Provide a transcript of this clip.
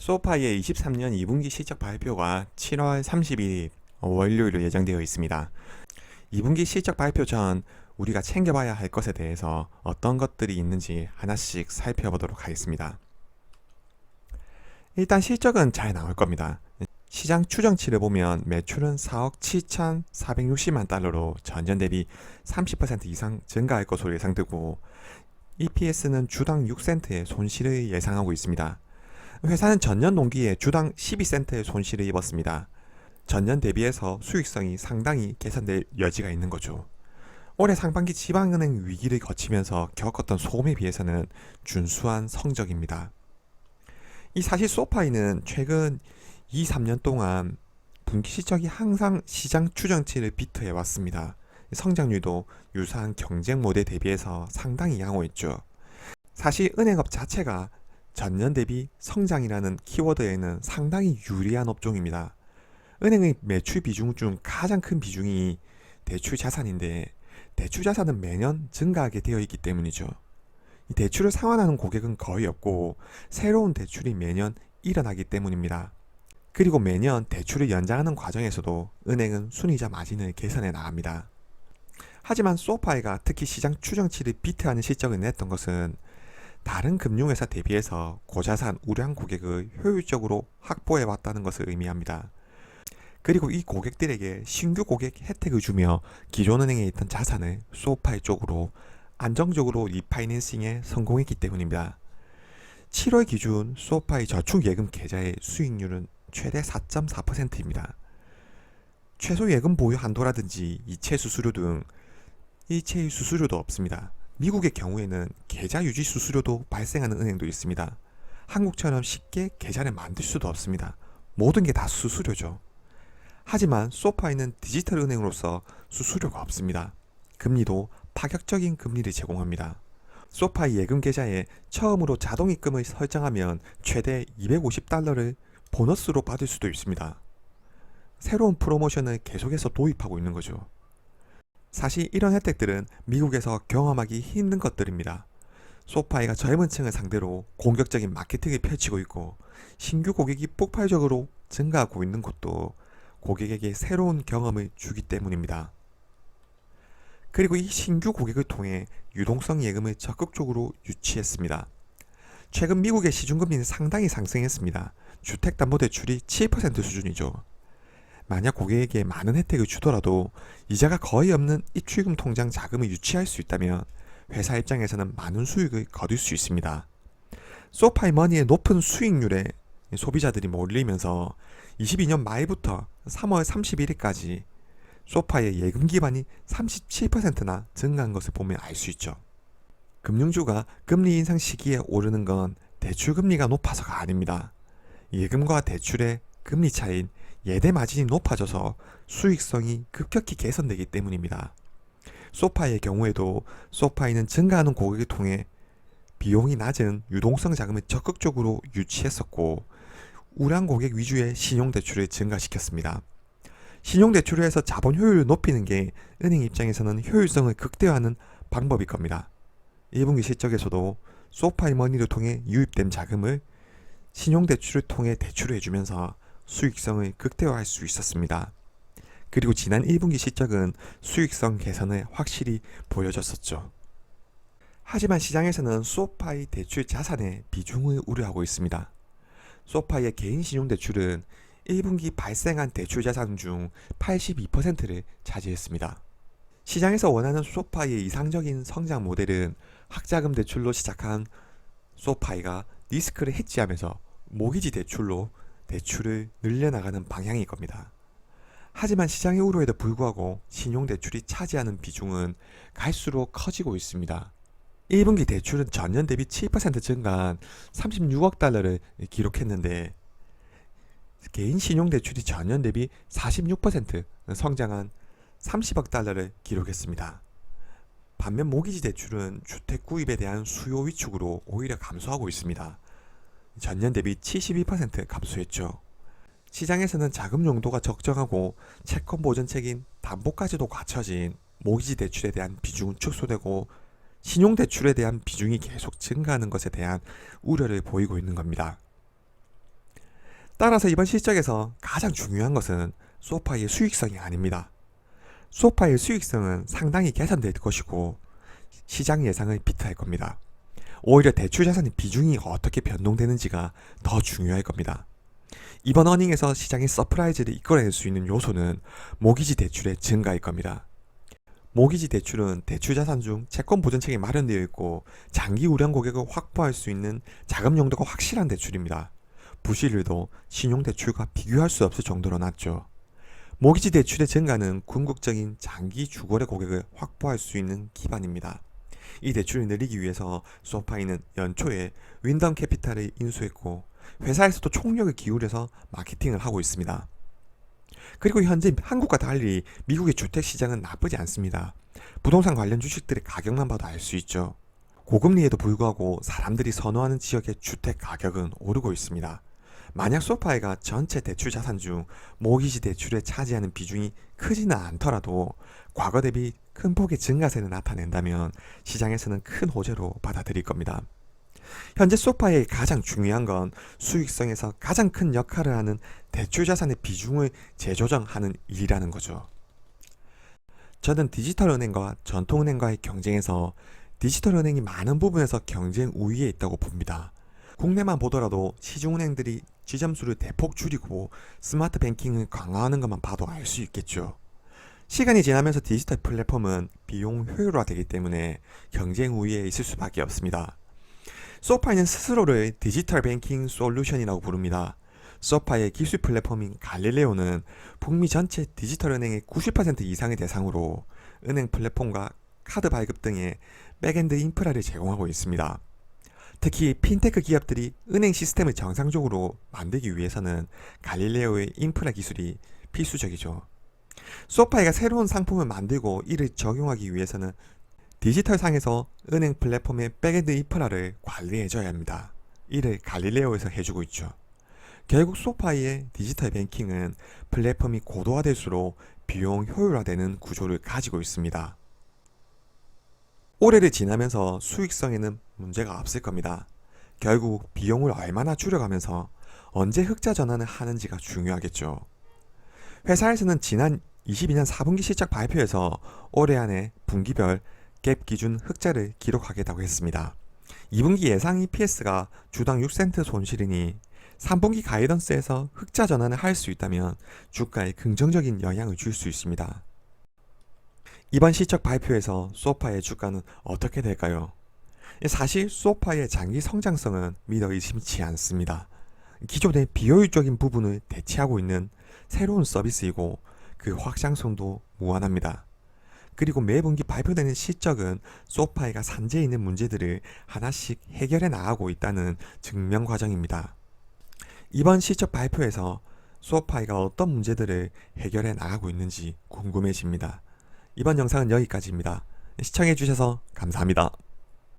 소파이의 23년 2분기 실적 발표가 7월 31일 월요일로 예정되어 있습니다. 2분기 실적 발표 전 우리가 챙겨봐야 할 것에 대해서 어떤 것들이 있는지 하나씩 살펴보도록 하겠습니다. 일단 실적은 잘 나올 겁니다. 시장 추정치를 보면 매출은 4억 7,460만 달러로 전년 대비 30% 이상 증가할 것으로 예상되고, EPS는 주당 6센트의 손실을 예상하고 있습니다. 회사는 전년 동기에 주당 12센트의 손실을 입었습니다. 전년 대비해서 수익성이 상당히 개선될 여지가 있는 거죠. 올해 상반기 지방은행 위기를 거치면서 겪었던 소음에 비해서는 준수한 성적입니다. 이 사실 소파이는 최근 2, 3년 동안 분기 실적이 항상 시장 추정치를 비트해 왔습니다. 성장률도 유사한 경쟁 모델 대비해서 상당히 양호했죠. 사실 은행업 자체가 전년 대비 성장이라는 키워드에는 상당히 유리한 업종입니다. 은행의 매출 비중 중 가장 큰 비중이 대출 자산인데, 대출 자산은 매년 증가하게 되어 있기 때문이죠. 이 대출을 상환하는 고객은 거의 없고 새로운 대출이 매년 일어나기 때문입니다. 그리고 매년 대출을 연장하는 과정에서도 은행은 순이자 마진을 개선해 나갑니다. 하지만 소파이가 특히 시장 추정치를 비트하는 실적을 냈던 것은 다른 금융회사 대비해서 고자산 우량 고객을 효율적으로 확보해 왔다는 것을 의미합니다. 그리고 이 고객들에게 신규 고객 혜택을 주며 기존 은행에 있던 자산을 소파이 쪽으로 안정적으로 리파이낸싱에 성공했기 때문입니다. 7월 기준 소파이 저축예금 계좌의 수익률은 최대 4.4%입니다. 최소 예금 보유 한도라든지 이체 수수료 등 일체의 수수료도 없습니다. 미국의 경우에는 계좌 유지 수수료도 발생하는 은행도 있습니다. 한국처럼 쉽게 계좌를 만들 수도 없습니다. 모든 게 다 수수료죠. 하지만 소파이는 디지털 은행으로서 수수료가 없습니다. 금리도 파격적인 금리를 제공합니다. 소파이 예금 계좌에 처음으로 자동 입금을 설정하면 최대 250달러를 보너스로 받을 수도 있습니다. 새로운 프로모션을 계속해서 도입하고 있는 거죠. 사실 이런 혜택들은 미국에서 경험하기 힘든 것들입니다. 소파이가 젊은 층을 상대로 공격적인 마케팅을 펼치고 있고, 신규 고객이 폭발적으로 증가하고 있는 것도 고객에게 새로운 경험을 주기 때문입니다. 그리고 이 신규 고객을 통해 유동성 예금을 적극적으로 유치했습니다. 최근 미국의 시중금리는 상당히 상승했습니다. 주택담보대출이 7% 수준이죠. 만약 고객에게 많은 혜택을 주더라도 이자가 거의 없는 입출금 통장 자금을 유치할 수 있다면 회사 입장에서는 많은 수익을 거둘 수 있습니다. 소파이머니의 높은 수익률에 소비자들이 몰리면서 22년 말부터 3월 31일까지 소파의 예금 기반이 37%나 증가한 것을 보면 알 수 있죠. 금융주가 금리 인상 시기에 오르는 건 대출 금리가 높아서가 아닙니다. 예금과 대출의 금리 차이인 예대 마진이 높아져서 수익성이 급격히 개선되기 때문입니다. 소파이의 경우에도 소파이는 증가하는 고객을 통해 비용이 낮은 유동성 자금을 적극적으로 유치했었고, 우량 고객 위주의 신용대출을 증가시켰습니다. 신용대출을 해서 자본 효율을 높이는 게 은행 입장에서는 효율성을 극대화하는 방법일 겁니다. 1분기 실적에서도 소파이머니를 통해 유입된 자금을 신용대출을 통해 대출을 해주면서 수익성을 극대화할 수 있었습니다. 그리고 지난 1분기 실적은 수익성 개선을 확실히 보여줬었죠. 하지만 시장에서는 소파이 대출 자산의 비중을 우려하고 있습니다. 소파이의 개인 신용대출은 1분기 발생한 대출 자산 중 82%를 차지했습니다. 시장에서 원하는 소파이의 이상적인 성장 모델은 학자금 대출로 시작한 소파이가 리스크를 해지하면서 모기지 대출로 대출을 늘려나가는 방향일 겁니다. 하지만 시장의 우려에도 불구하고 신용대출이 차지하는 비중은 갈수록 커지고 있습니다. 1분기 대출은 전년 대비 7% 증가한 36억 달러를 기록했는데, 개인 신용대출이 전년 대비 46% 성장한 30억 달러를 기록했습니다. 반면 모기지 대출은 주택 구입에 대한 수요 위축으로 오히려 감소하고 있습니다. 전년 대비 72% 감소했죠. 시장에서는 자금 용도가 적정하고 채권 보전책인 담보까지도 갖춰진 모기지 대출에 대한 비중은 축소되고, 신용대출에 대한 비중이 계속 증가하는 것에 대한 우려를 보이고 있는 겁니다. 따라서 이번 실적에서 가장 중요한 것은 소파의 수익성이 아닙니다. 소파의 수익성은 상당히 개선될 것이고 시장 예상을 비트할 겁니다. 오히려 대출 자산의 비중이 어떻게 변동되는지가 더 중요할 겁니다. 이번 어닝에서 시장의 서프라이즈를 이끌어낼 수 있는 요소는 모기지 대출의 증가일 겁니다. 모기지 대출은 대출 자산 중 채권 보전책이 마련되어 있고 장기 우량 고객을 확보할 수 있는 자금 용도가 확실한 대출입니다. 부실률도 신용대출과 비교할 수 없을 정도로 낮죠. 모기지 대출의 증가는 궁극적인 장기 주거래 고객을 확보할 수 있는 기반입니다. 이 대출을 늘리기 위해서 소파이는 연초에 윈덤 캐피탈을 인수했고 회사에서도 총력을 기울여서 마케팅을 하고 있습니다. 그리고 현재 한국과 달리 미국의 주택시장은 나쁘지 않습니다. 부동산 관련 주식들의 가격만 봐도 알 수 있죠. 고금리에도 불구하고 사람들이 선호하는 지역의 주택 가격은 오르고 있습니다. 만약 소파이가 전체 대출 자산 중 모기지 대출에 차지하는 비중이 크지는 않더라도 과거 대비 큰 폭의 증가세를 나타낸다면 시장에서는 큰 호재로 받아들일 겁니다. 현재 소파의 가장 중요한 건 수익성에서 가장 큰 역할을 하는 대출 자산의 비중을 재조정하는 일이라는 거죠. 저는 디지털은행과 전통은행과의 경쟁에서 디지털은행이 많은 부분에서 경쟁 우위에 있다고 봅니다. 국내만 보더라도 시중은행들이 지점수를 대폭 줄이고 스마트 뱅킹을 강화하는 것만 봐도 알 수 있겠죠. 시간이 지나면서 디지털 플랫폼은 비용 효율화되기 때문에 경쟁 우위에 있을 수밖에 없습니다. 소파이는 스스로를 디지털 뱅킹 솔루션이라고 부릅니다. 소파의 기술 플랫폼인 갈릴레오는 북미 전체 디지털 은행의 90% 이상의 대상으로 은행 플랫폼과 카드 발급 등의 백엔드 인프라를 제공하고 있습니다. 특히 핀테크 기업들이 은행 시스템을 정상적으로 만들기 위해서는 갈릴레오의 인프라 기술이 필수적이죠. 소파이가 새로운 상품을 만들고 이를 적용하기 위해서는 디지털 상에서 은행 플랫폼의 백엔드 인프라를 관리해줘야 합니다. 이를 갈릴레오에서 해주고 있죠. 결국 소파이의 디지털 뱅킹은 플랫폼이 고도화될수록 비용 효율화되는 구조를 가지고 있습니다. 올해를 지나면서 수익성에는 문제가 없을 겁니다. 결국 비용을 얼마나 줄여가면서 언제 흑자 전환을 하는지가 중요하겠죠. 회사에서는 지난 22년 4분기 실적 발표에서 올해 안에 분기별 갭 기준 흑자를 기록하겠다고 했습니다. 2분기 예상 EPS가 주당 6센트 손실이니 3분기 가이던스에서 흑자 전환을 할 수 있다면 주가에 긍정적인 영향을 줄 수 있습니다. 이번 실적 발표에서 소파의 주가는 어떻게 될까요? 사실 소파의 장기 성장성은 믿어 의심치 않습니다. 기존의 비효율적인 부분을 대체하고 있는 새로운 서비스이고 그 확장성도 무한합니다. 그리고 매분기 발표되는 실적은 소파이가 산재해 있는 문제들을 하나씩 해결해 나가고 있다는 증명 과정입니다. 이번 실적 발표에서 소파이가 어떤 문제들을 해결해 나가고 있는지 궁금해집니다. 이번 영상은 여기까지입니다. 시청해주셔서 감사합니다.